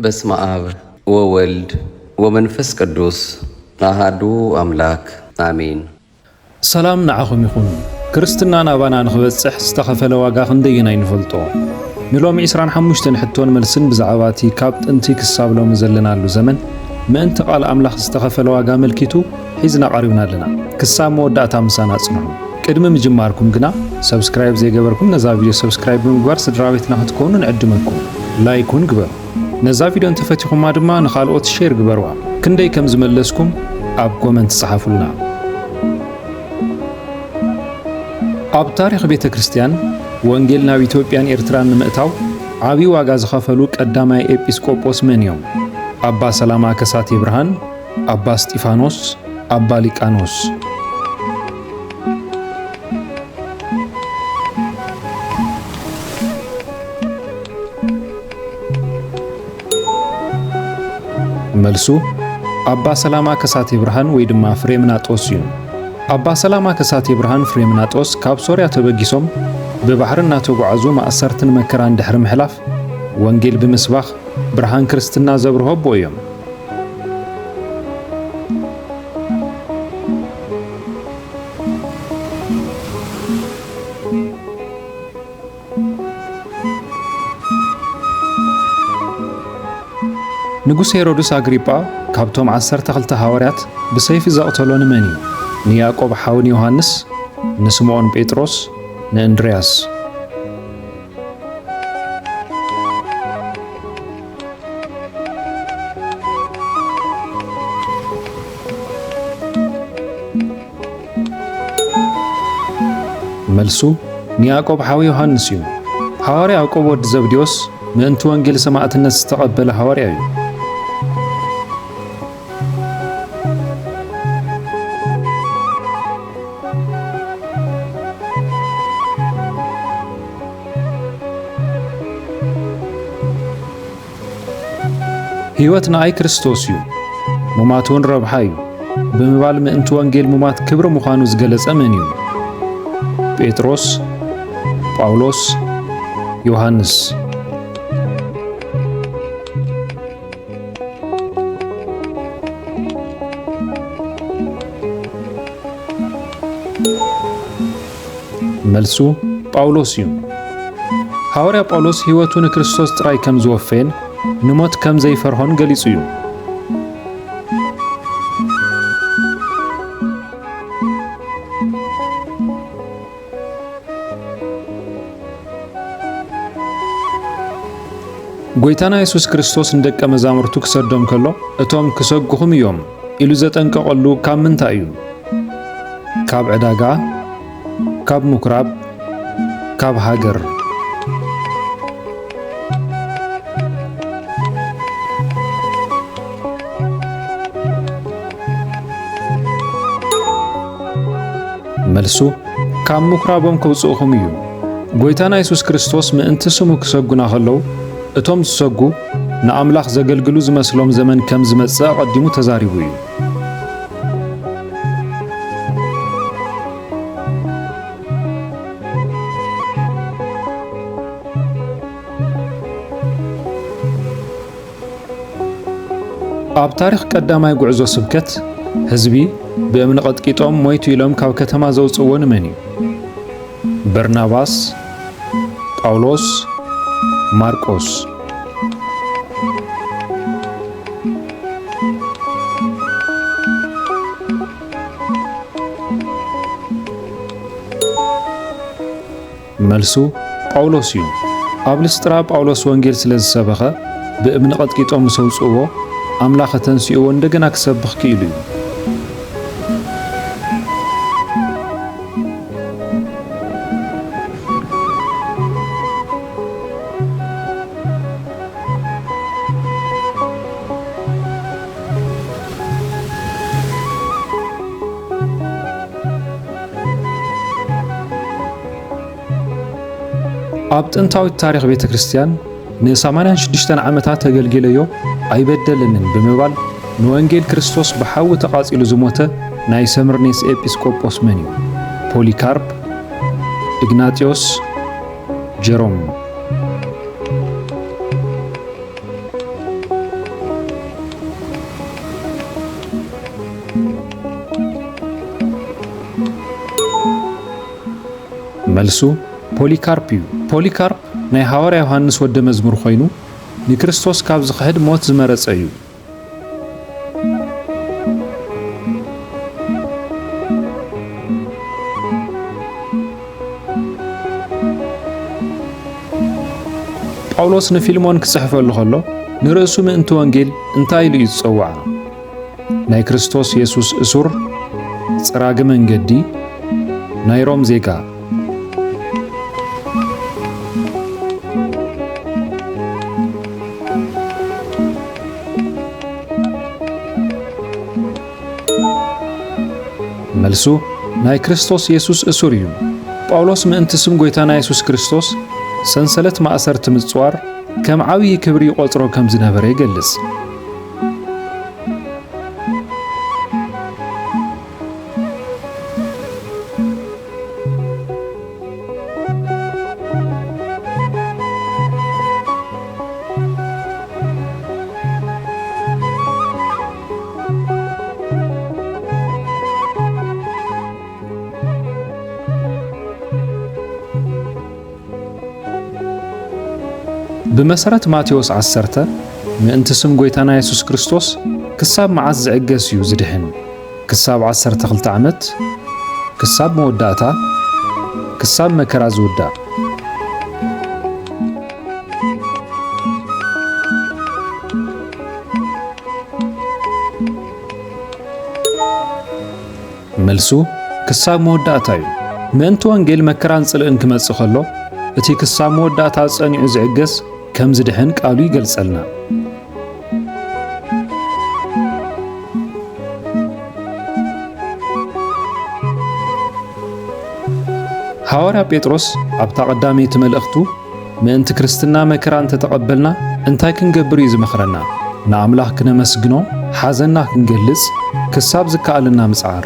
በስመ አብ ወወልድ ወመንፈስ ቅዱስ አሐዱ አምላክ አሜን። ሰላም ንዓኹም ይኹን። ክርስትና ናባና ንኽበጽሕ ዝተኸፈለ ዋጋ ክንደይና ይንፈልጦ። ንሎሚ 25 ሕቶን መልስን ብዛዕባ እቲ ካብ ጥንቲ ክሳብ ሎሚ ዘለናሉ ዘመን ምእንቲ ቃል ኣምላኽ ዝተኸፈለ ዋጋ መልኪቱ ሒዝና ቀሪብና ኣለና። ክሳብ መወዳእታ ምሳና ጽንሑ። ቅድሚ ምጅማርኩም ግና ሰብስክራይብ ዘይገበርኩም ነዛ ቪድዮ ሰብስክራይብ ብምግባር ስድራ ቤትና ክትኮኑ ንዕድመኩም። ላይኩን ግበሩ። ነዛ ቪድዮ እንተፈቲኹማ ድማ ንኻልኦት ሼር ግበርዋ። ክንደይ ከም ዝመለስኩም ኣብ ኮመንት ጽሓፉልና። ኣብ ታሪኽ ቤተ ክርስቲያን ወንጌል ናብ ኢትዮጵያን ኤርትራን ንምእታው ዓብዪ ዋጋ ዝኸፈሉ ቀዳማይ ኤጲስቆጶስ መን እዮም? ኣባ ሰላማ ከሳቴ ብርሃን፣ ኣባ እስጢፋኖስ፣ ኣባ ሊቃኖስ። መልሱ ኣባ ሰላማ ከሳቴ ብርሃን ወይ ድማ ፍሬምናጦስ እዩ። ኣባ ሰላማ ከሳቴ ብርሃን ፍሬምናጦስ ካብ ሶርያ ተበጊሶም ብባሕሪ እናተጓዓዙ ማእሰርትን መከራን ድሕሪ ምሕላፍ ወንጌል ብምስባኽ ብርሃን ክርስትና ዘብርሆ ኣቦ እዮም። ንጉስ ሄሮድስ ኣግሪጳ ካብቶም 12 ሐዋርያት ብሰይፊ ዘቕተሎን መን እዩ? ንያዕቆብ ሓውን ዮሐንስ፣ ንስምዖን ጴጥሮስ፣ ንእንድርያስ። መልሱ ንያዕቆብ ሓዊ ዮሐንስ እዩ። ሐዋርያ ያዕቆብ ወዲ ዘብዴዎስ ምእንቲ ወንጌል ሰማዕትነት ዝተቐበለ ሐዋርያ እዩ። ሕይወት ንኣይ ክርስቶስ እዩ፣ ሙማት እውን ረብሓ እዩ ብምባል ምእንቲ ወንጌል ሙማት ክብሪ ምዃኑ ዝገለጸ መን እዩ? ጴጥሮስ፣ ጳውሎስ፣ ዮሐንስ። መልሱ ጳውሎስ እዩ። ሐዋርያ ጳውሎስ ሕይወቱ ንክርስቶስ ጥራይ ከም ዝወፈየን ንሞት ከም ዘይፈርሆን ገሊጹ እዩ። ጎይታና ኢየሱስ ክርስቶስ ንደቀ መዛሙርቱ ክሰዶም ከሎ እቶም ክሰግኹም እዮም ኢሉ ዘጠንቀቐሉ ካብ ምንታይ እዩ? ካብ ዕዳጋ፣ ካብ ምኵራብ፣ ካብ ሃገር። መልሱ ካብ ምኵራቦም ከውፅእኹም እዩ። ጎይታና ኢየሱስ ክርስቶስ ምእንቲ ስሙ ክሰጉና ከለዉ እቶም ዝሰጉ ንኣምላኽ ዘገልግሉ ዝመስሎም ዘመን ከም ዝመጽእ ቀዲሙ ተዛሪቡ እዩ። ኣብ ታሪኽ ቀዳማይ ጉዕዞ ስብከት ህዝቢ ብእምኒ ቀጥቂጦም ሞይቱ ኢሎም ካብ ከተማ ዘውፅዎ ንመን እዩ? በርናባስ፣ ጳውሎስ፣ ማርቆስ። መልሱ ጳውሎስ እዩ። ኣብ ልስጥራ ጳውሎስ ወንጌል ስለ ዝሰበኸ ብእምኒ ቀጥቂጦም ምስ ኣውፅእዎ ኣምላኽ ተንስእዎ እንደገና ክሰብኽ ክኢሉ እዩ። ኣብ ጥንታዊት ታሪኽ ቤተ ክርስቲያን ን86 ዓመታት ተገልጊለዮ ኣይበደለንን ብምባል ንወንጌል ክርስቶስ ብሓዊ ተቓጺሉ ዝሞተ ናይ ሰምርኔስ ኤጲስቆጶስ መን እዩ? ፖሊካርፕ፣ ኢግናጢዮስ፣ ጀሮም። መልሱ ፖሊካርፕ እዩ። ፖሊካርፕ ናይ ሐዋርያ ዮሐንስ ወደ መዝሙር ኮይኑ ንክርስቶስ ካብ ዝኽሕድ ሞት ዝመረጸ እዩ። ጳውሎስ ንፊልሞን ክጽሕፈሉ ከሎ ንርእሱ ምእንቲ ወንጌል እንታይ ኢሉ ይጽውዓ? ናይ ክርስቶስ ኢየሱስ እሱር፣ ጽራግ መንገዲ፣ ናይ ሮም ዜጋ። መልሱ ናይ ክርስቶስ ኢየሱስ እሱር እዩ። ጳውሎስ ምእንቲ ስም ጎይታና ኢየሱስ ክርስቶስ ሰንሰለት ማእሰርቲ ምጽዋር ከም ዓብዪ ክብሪ ቆጽሮ ከም ዝነበረ ይገልጽ። بمسرت ماتيوس 10 ምእንቲ ስም ጎይታና ኢየሱስ ክርስቶስ ክሳብ መዓዝ ዝዕገስ እዩ ዝድህን? ክሳብ 12 ዓመት፣ ክሳብ መወዳእታ፣ ክሳብ መከራ ዝውዳእ። መልሱ ክሳብ መወዳእታ እዩ። ምእንቲ ወንጌል መከራን ጽልእን ክመጽእ ከሎ እቲ ክሳብ መወዳእታ ጸኒዑ ዝዕገስ ከም ዝድህን ቃሉ ይገልጸልና። ሐዋርያ ጴጥሮስ ኣብታ ቀዳመይቲ መልእኽቱ ምእንቲ ክርስትና መከራ እንተተቐበልና እንታይ ክንገብር እዩ ዝመኽረና? ንኣምላኽ ክነመስግኖ፣ ሓዘንና ክንገልጽ፣ ክሳብ ዝከኣልና ምጽዓር።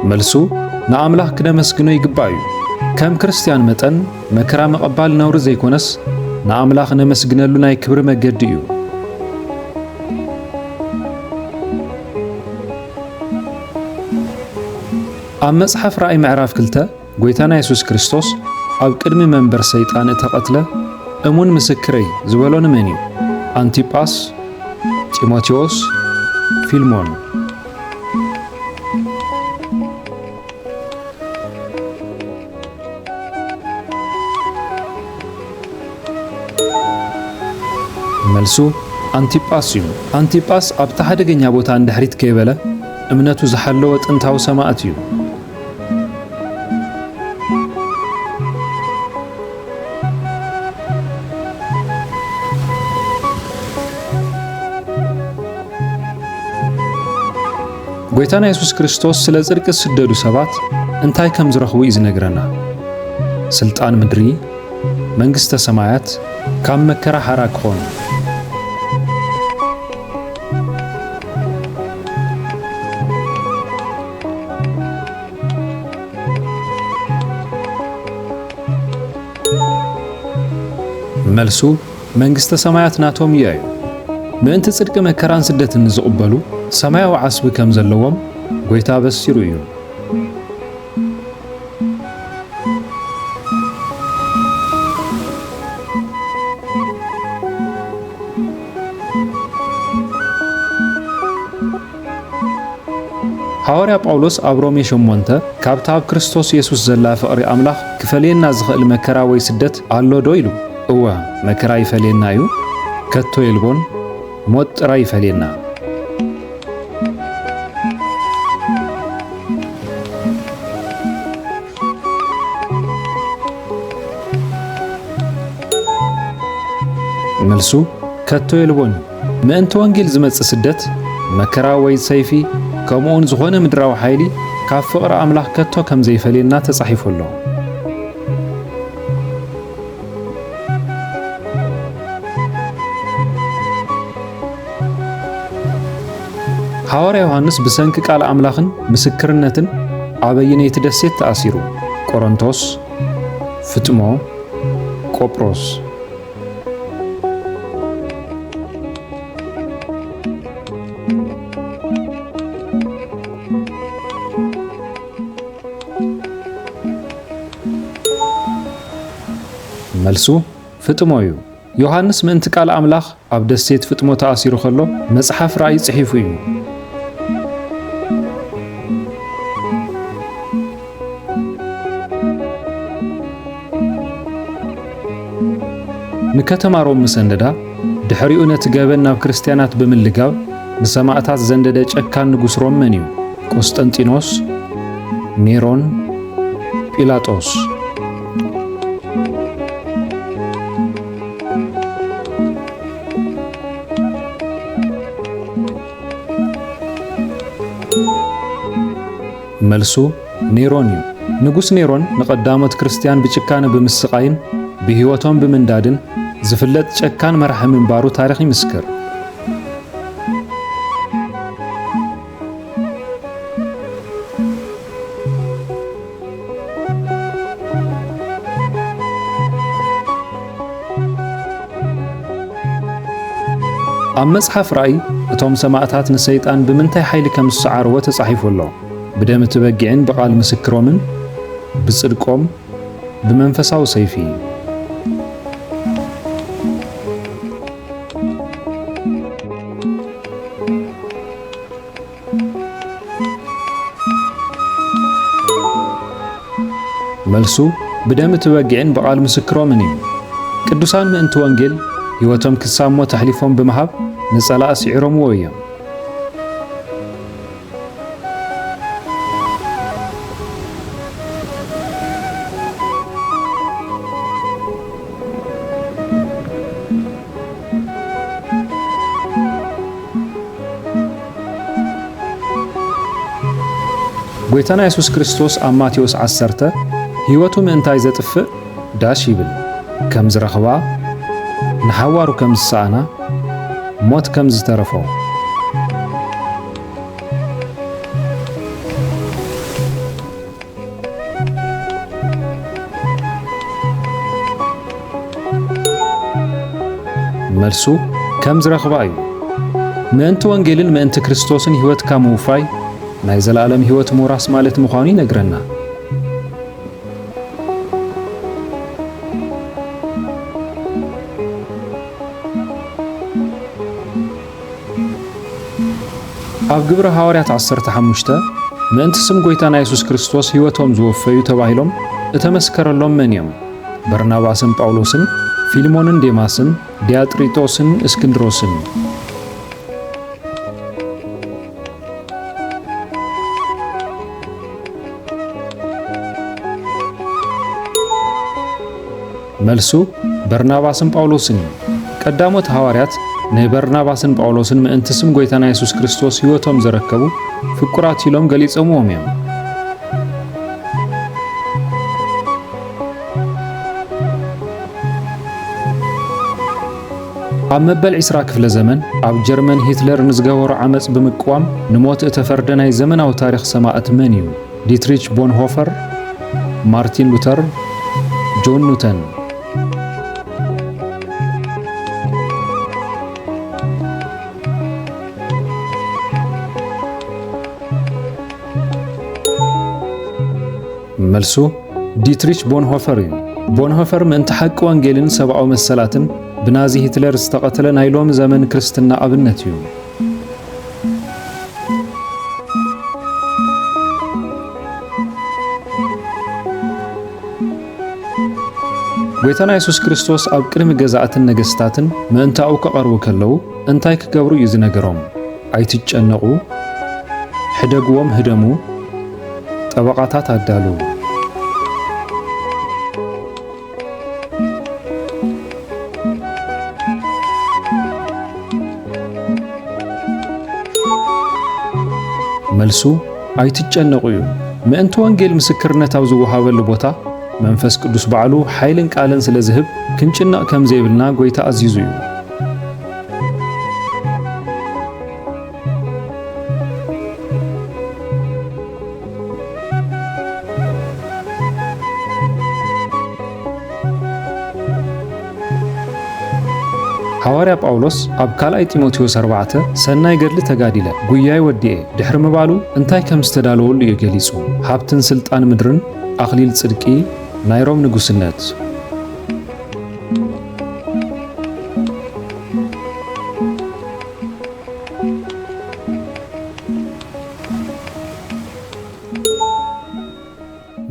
መልሱ ንኣምላኽ ክነመስግኖ ይግባእ እዩ። ከም ክርስቲያን መጠን መከራ መቐባል ነውሪ ዘይኮነስ ንኣምላኽ ነመስግነሉ ናይ ክብሪ መገዲ እዩ። ኣብ መጽሓፍ ራእይ ምዕራፍ 2 ጎይታና ኢየሱስ ክርስቶስ ኣብ ቅድሚ መንበር ሰይጣን እተቐትለ እሙን ምስክረይ ዝበሎ ንመን እዩ? አንቲጳስ፣ ጢሞቴዎስ፣ ፊልሞን። መልሱ አንቲጳስ እዩ። አንቲጳስ ኣብታ ሓደገኛ ቦታ እንድሕሪት ከይበለ እምነቱ ዝሓለወ ጥንታዊ ሰማዕት እዩ። ጎይታና ኢየሱስ ክርስቶስ ስለ ጽድቂ ዝስደዱ ሰባት እንታይ ከም ዝረኽቡ እዩ ዝነግረና። ስልጣን ምድሪ፣ መንግሥተ ሰማያት ካብ መከራ ሓራ ክኾኑ። መልሱ መንግሥተ ሰማያት ናቶም እያ እዩ። ምእንቲ ጽድቂ መከራን ስደትን ዝቕበሉ ሰማያዊ ዓስቢ ከም ዘለዎም ጎይታ በሲሩ እዩ። ሐዋርያ ጳውሎስ ኣብ ሮሜ 8 ካብታ ኣብ ክርስቶስ ኢየሱስ ዘላ ፍቕሪ ኣምላኽ ክፈልየና ዝኽእል መከራ ወይ ስደት ኣሎ ዶ ኢሉ? እወ መከራ ይፈልየና እዩ፣ ከቶ የልቦን፣ ሞት ጥራይ ይፈልየና። መልሱ ከቶ የልቦን። ምእንቲ ወንጌል ዝመጽእ ስደት መከራ ወይ ሰይፊ ከምኡውን ዝኾነ ምድራዊ ሓይሊ ካብ ፍቕሪ ኣምላኽ ከቶ ከም ዘይፈልየና ተጻሒፉ ኣሎ። ሐዋርያ ዮሐንስ ብሰንኪ ቃል ኣምላኽን ምስክርነትን ኣበየነይቲ ደሴት ተኣሲሩ? ቆሮንቶስ፣ ፍጥሞ፣ ቆጵሮስ። መልሱ ፍጥሞ እዩ። ዮሐንስ ምእንቲ ቃል ኣምላኽ ኣብ ደሴት ፍጥሞ ተኣሲሩ ከሎ መጽሓፍ ራእይ ጽሒፉ እዩ። ንከተማ ሮም ሰንደዳ ድሕሪኡ ነቲ ገበን ናብ ክርስቲያናት ብምልጋብ ንሰማዕታት ዘንደደ ጨካን ንጉስ ሮም መን እዩ? ቆስጠንጢኖስ፣ ኔሮን፣ ጲላጦስ። መልሱ ኔሮን እዩ። ንጉስ ኔሮን ንቐዳሞት ክርስቲያን ብጭካነ ብምስቃይን ብህይወቶም ብምንዳድን ዝፍለጥ ጨካን መራሒ ምንባሩ ታሪኽ ይምስክር። ኣብ መጽሓፍ ራእይ እቶም ሰማዕታት ንሰይጣን ብምንታይ ሓይሊ ከም ዝሰዓርዎ ተጻሒፉ ኣሎ። ብደም እቲ በጊዕን ብቓል ምስክሮምን ብጽድቆም ብመንፈሳዊ ሰይፊ። መልሱ ብደም እቲ በጊዕን ብቓል ምስክሮምን እዩ። ቅዱሳን ምእንቲ ወንጌል ሕይወቶም ክሳብ ሞት ኣሕሊፎም ብምሃብ ንጸላእ ሲዒሮምዎ እዮም። ጎይታና ኢየሱስ ክርስቶስ ኣብ ማቴዎስ 10 ሕይወቱ ምእንታይ ዘጥፍእ ዳሽ ይብል ከም ዝረኽባ ንሓዋሩ ከም ዝሰኣና ሞት ከም ዝተረፎ። መልሱ ከም ዝረኽባ እዩ። ምእንቲ ወንጌልን ምእንቲ ክርስቶስን ሕይወትካ ምውፋይ ናይ ዘላለም ሕይወት ምውራስ ማለት ምዃኑ ይነግረና። ኣብ ግብረ ሐዋርያት 15 ምእንቲ ስም ጎይታና ኢየሱስ ክርስቶስ ሕይወቶም ዝወፈዩ ተባሂሎም እተመስከረሎም መን እዮም? በርናባስን ጳውሎስን፣ ፊልሞንን ዴማስን፣ ዲያጥሪጦስን እስክንድሮስን። መልሱ በርናባስን ጳውሎስን እዩ። ቀዳሞት ሐዋርያት ናይ በርናባስን ጳውሎስን ምእንቲ ስም ጎይታና ኢየሱስ ክርስቶስ ሕይወቶም ዘረከቡ ፍቁራት ኢሎም ገሊጾምዎም እዮም። ኣብ መበል 20 ክፍለ ዘመን ኣብ ጀርመን ሂትለር ንዝገበሮ ዓመፅ ብምቅዋም ንሞት እተፈርደ ናይ ዘመናዊ ታሪኽ ሰማዕት መን እዩ? ዲትሪች ቦንሆፈር፣ ማርቲን ሉተር፣ ጆን ኒውተን። መልሱ ዲትሪች ቦንሆፈር እዩ። ቦንሆፈር ምእንቲ ሓቂ ወንጌልን ሰብኣዊ መሰላትን ብናዚ ሂትለር ዝተቐተለ ናይ ሎሚ ዘመን ክርስትና ኣብነት እዩ። ጎይታና ኢየሱስ ክርስቶስ ኣብ ቅድሚ ገዛእትን ነገሥታትን ምእንታኡ ከቐርቡ ከለዉ እንታይ ክገብሩ እዩ ዝነገሮም? ኣይትጨነቑ፣ ሕደግዎም ህደሙ፣ ጠበቓታት ኣዳልዉ። መልሱ ኣይትጨነቑ እዩ። ምእንቲ ወንጌል ምስክርነት ኣብ ዝወሃበሉ ቦታ መንፈስ ቅዱስ ባዕሉ ሓይልን ቃልን ስለ ዝህብ ክንጭነቕ ከም ዘይብልና ጎይታ ኣዚዙ እዩ። ሐዋርያ ጳውሎስ ኣብ ካልኣይ ጢሞቴዎስ 4 ሰናይ ገድሊ ተጋዲለ ጉያይ ወዲኤ ድሕሪ ምባሉ እንታይ ከም ዝተዳለወሉ እዩ ገሊጹ። ሃብትን ስልጣን ምድርን፣ ኣኽሊል ጽድቂ፣ ናይ ሮም ንጉስነት።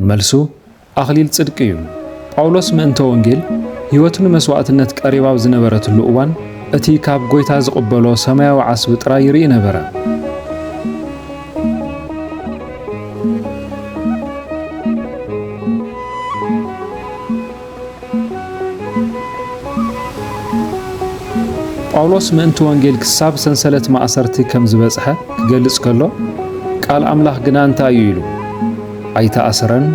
መልሱ ኣኽሊል ጽድቂ እዩ። ጳውሎስ ምእንተ ወንጌል ሕይወቱን መስዋዕትነት ቀሪባብ ዝነበረትሉ እዋን እቲ ካብ ጎይታ ዝቕበሎ ሰማያዊ ዓስቢ ጥራይ ይርኢ ነበረ። ጳውሎስ ምእንቲ ወንጌል ክሳብ ሰንሰለት ማእሰርቲ ከም ዝበጽሐ ክገልጽ ከሎ ቃል ኣምላኽ ግና እንታይ እዩ ኢሉ ኣይተኣስረን፣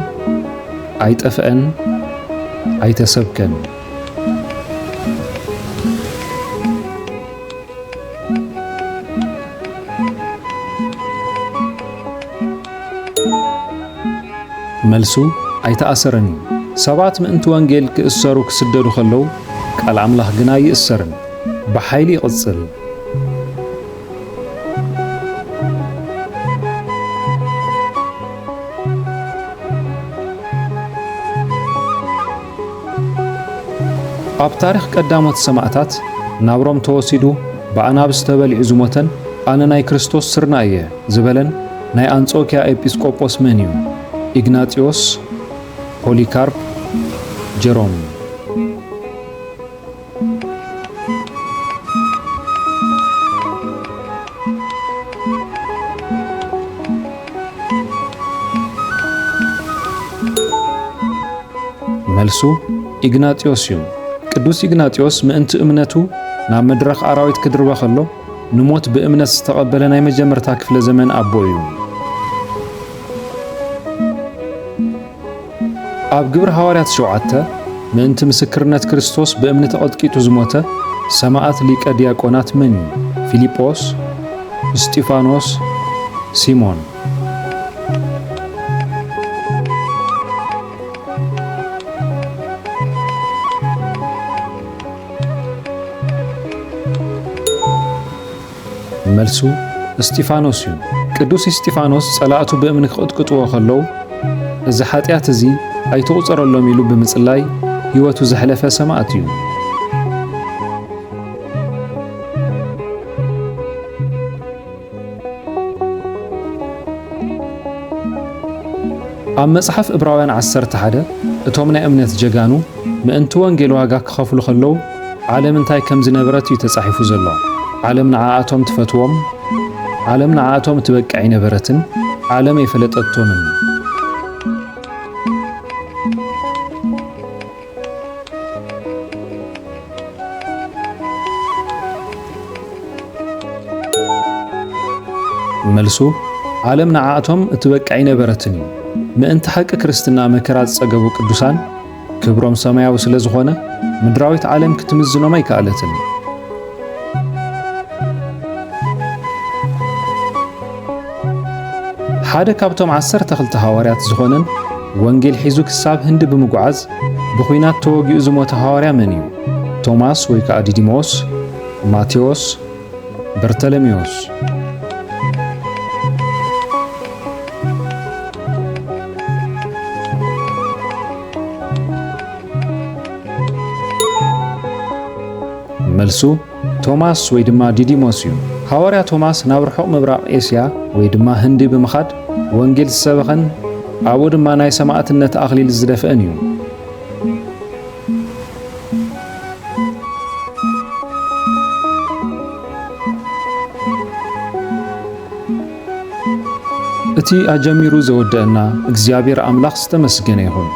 ኣይጠፍአን፣ ኣይተሰብከን። መልሱ ኣይተኣሰረን እዩ። ሰባት ምእንቲ ወንጌል ክእሰሩ ክስደዱ ከለዉ ቃል ኣምላኽ ግና ይእሰርን ብሓይሊ ይቕጽል። ኣብ ታሪኽ ቀዳሞት ሰማዕታት ናብሮም ተወሲዱ ብኣናብስ ተበሊዑ ዝሞተን ኣነ ናይ ክርስቶስ ስርና እየ ዝበለን ናይ አንጾኪያ ኤጲስቆጶስ መን እዩ? ኢግናጢዮስ፣ ፖሊካርፕ፣ ጀሮም። መልሱ ኢግናጢዮስ እዩ። ቅዱስ ኢግናጢዮስ ምእንቲ እምነቱ ናብ መድረኽ ኣራዊት ክድርበ ከሎ ንሞት ብእምነት ዝተቐበለ ናይ መጀመርታ ክፍለ ዘመን ኣቦ እዩ። ኣብ ግብሪ ሐዋርያት 7 ምእንቲ ምስክርነት ክርስቶስ ብእምነት ተቐጥቂጡ ዝሞተ ሰማዕት ሊቀ ዲያቆናት መን እዩ? ፊልጶስ፣ እስጢፋኖስ፣ ሲሞን። መልሱ እስጢፋኖስ እዩ። ቅዱስ እስጢፋኖስ ጸላእቱ ብእምኒ ክቕጥቅጥዎ ከለዉ እዚ ኃጢአት እዚ ኣይተቑፀረሎም ኢሉ ብምጽላይ ሕይወቱ ዘሕለፈ ሰማዕት እዩ። ኣብ መጽሓፍ ዕብራውያን 11 እቶም ናይ እምነት ጀጋኑ ምእንቲ ወንጌል ዋጋ ክኸፍሉ ከለዉ ዓለም እንታይ ከም ዝነበረት እዩ ተጻሒፉ ዘሎ። ዓለም ንዓኣቶም ትፈትዎም፣ ዓለም ንዓኣቶም ትበቅዕ ይነበረትን ዓለም ኣይፈለጠቶምን። መልሱ ዓለም ንዓኣቶም እትበቅዕ ይነበረትን እዩ። ምእንቲ ሓቂ ክርስትና መከራ ዝጸገቡ ቅዱሳን ክብሮም ሰማያዊ ስለ ዝኾነ ምድራዊት ዓለም ክትምዝኖም ኣይከኣለትን። ሓደ ካብቶም 12 ሐዋርያት ዝኾነን ወንጌል ሒዙ ክሳብ ህንዲ ብምጓዓዝ ብኹናት ተወጊኡ ዝሞተ ሐዋርያ መን እዩ? ቶማስ ወይ ከዓ ዲዲሞስ፣ ማቴዎስ፣ በርተሎሜዎስ። መልሱ ቶማስ ወይ ድማ ዲዲሞስ እዩ። ሐዋርያ ቶማስ ናብ ርሑቕ ምብራቕ ኤስያ ወይ ድማ ህንዲ ብምኻድ ወንጌል ዝሰበኸን ኣብኡ ድማ ናይ ሰማዕትነት ኣኽሊል ዝደፍአን እዩ። እቲ ኣጀሚሩ ዘወደአና እግዚኣብሔር ኣምላኽ ዝተመስገነ ይኹን።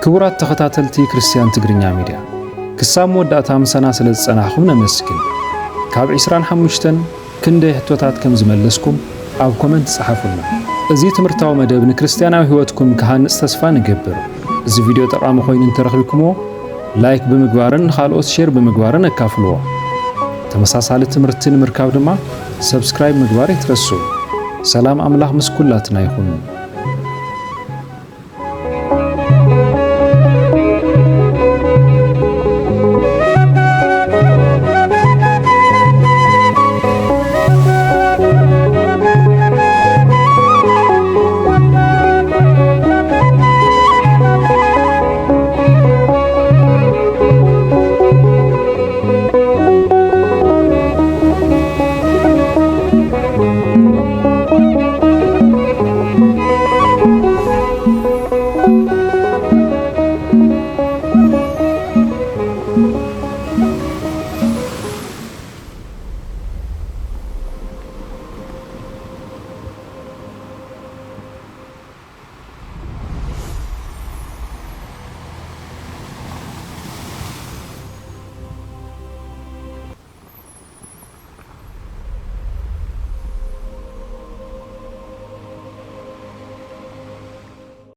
ክቡራት ተኸታተልቲ ክርስቲያን ትግርኛ ሚድያ ክሳብ መወዳእታ ምሳና ስለ ዝጸናሕኹም ነመስግን። ካብ 25 ክንደይ ሕቶታት ከም ዝመለስኩም ኣብ ኮመንት ጸሓፉልና። እዚ ትምህርታዊ መደብ ንክርስቲያናዊ ሕይወትኩም ክሃንጽ ተስፋ ንገብር። እዚ ቪድዮ ጠቓሚ ኮይኑ እንተረኺብኩምዎ ላይክ ብምግባርን ንኻልኦት ሼር ብምግባርን ኣካፍልዎ። ተመሳሳሊ ትምህርቲ ንምርካብ ድማ ሰብስክራይብ ምግባር ይትረሱ። ሰላም ኣምላኽ ምስ ኩላትና ይኹን።